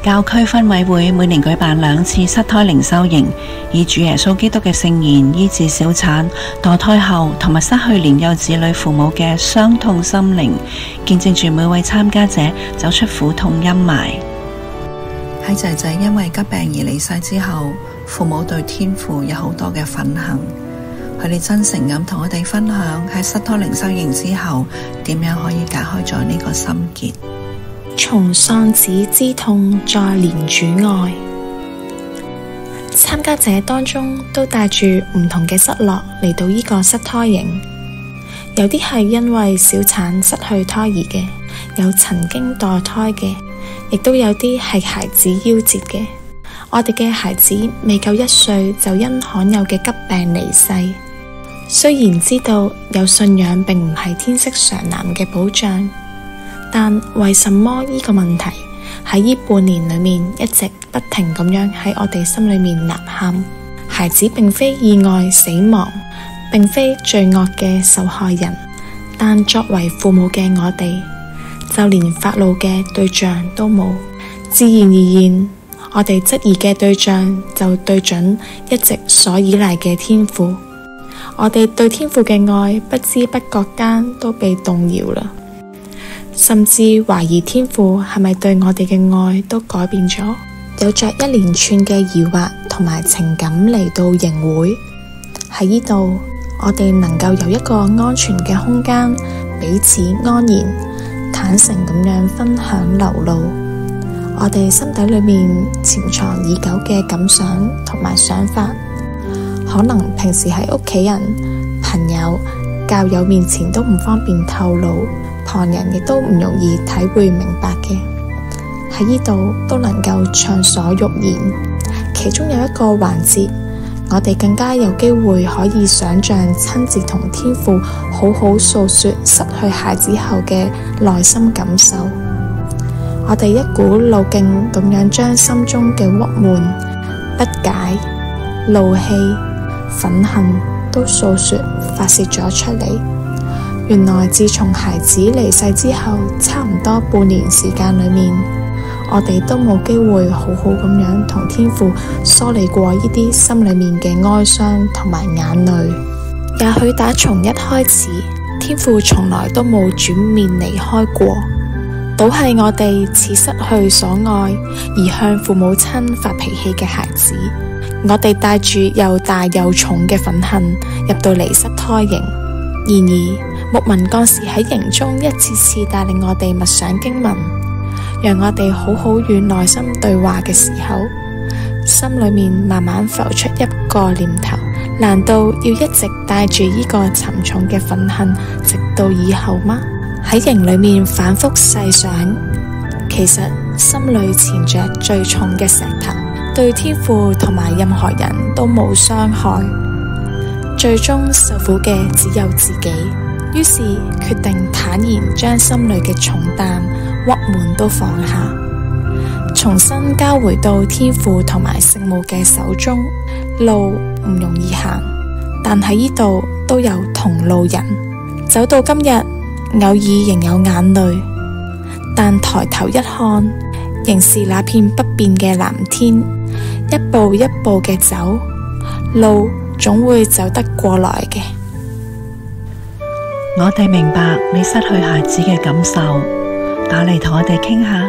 教區分委會每年舉辦2次失胎靈修營，以主耶穌基督嘅聖言醫治小產、墮胎後同埋失去年幼子女父母嘅傷痛心靈，見證住每位參加者走出苦痛陰霾。喺仔仔因為急病而離世之後，父母對天父有好多嘅憤恨，佢哋真誠咁同我哋分享喺失胎靈修營之後點樣可以解開咗呢個心結。從喪子之痛再連主愛，參加者當中都帶住唔同嘅失落嚟到呢個失胎營，有啲係因為小產失去胎兒嘅，有曾經墮胎嘅，亦都有啲係孩子夭折嘅。我哋嘅孩子未夠1歲就因罕有嘅急病離世。雖然知道有信仰並唔係天色常藍嘅保障，但為什麼呢個問題喺呢半年裏面一直不停咁樣喺我哋心裏面吶喊？孩子並非意外死亡，並非罪惡嘅受害人，但作為父母嘅我哋，就連發怒嘅對象都冇。自然而然，我哋質疑嘅對象就對準一直所依賴嘅天父。我哋對天父嘅愛不知不覺間都被動搖啦，甚至懷疑天父係咪對我哋嘅愛都改變咗，有着一連串嘅疑惑同埋情感嚟到營會。喺呢度，我哋能夠有一個安全嘅空間，彼此安然坦誠咁樣分享流露我哋心底裏面潛藏已久嘅感想同埋想法，可能平時喺屋企人、朋友、教友面前都唔方便透露，旁人亦都唔容易體會明白嘅，喺呢度都能夠暢所欲言。其中有一個環節，我哋更加有機會可以想象親自同天父好好訴說失去孩子後嘅內心感受。我哋一股腦勁咁樣將心中嘅鬱悶、不解、怒氣、憤恨都訴說發洩咗出嚟。原來自從孩子離世之後，差唔多半年時間裏面，我哋都冇機會好好咁樣同天父梳理過呢啲心裏面嘅哀傷同埋眼淚。也許打從一開始，天父從來都冇轉面離開過，倒係我哋似失去所愛而向父母親發脾氣嘅孩子。我哋帶住又大又重嘅憤恨入到嚟失胎營，然而牧民幹事喺營中一次次帶領我哋默想經文，讓我哋好好與內心對話嘅時候，心裏面慢慢浮出一個念頭：難道要一直帶住呢個沉重嘅憤恨直到以後嗎？喺營裏面反覆細想，其實心裏纏着最重嘅石頭，對天父同埋任何人都冇傷害，最終受苦嘅只有自己。於是決定坦然將心裏嘅重擔、鬱悶都放下，重新交回到天父同埋聖母嘅手中。路唔容易行，但喺呢度都有同路人。走到今日，偶爾仍有眼淚，但抬頭一看，仍是那片不變嘅藍天。一步一步嘅走，路總會走得過來嘅。我哋明白你失去孩子嘅感受，打嚟同我哋傾下。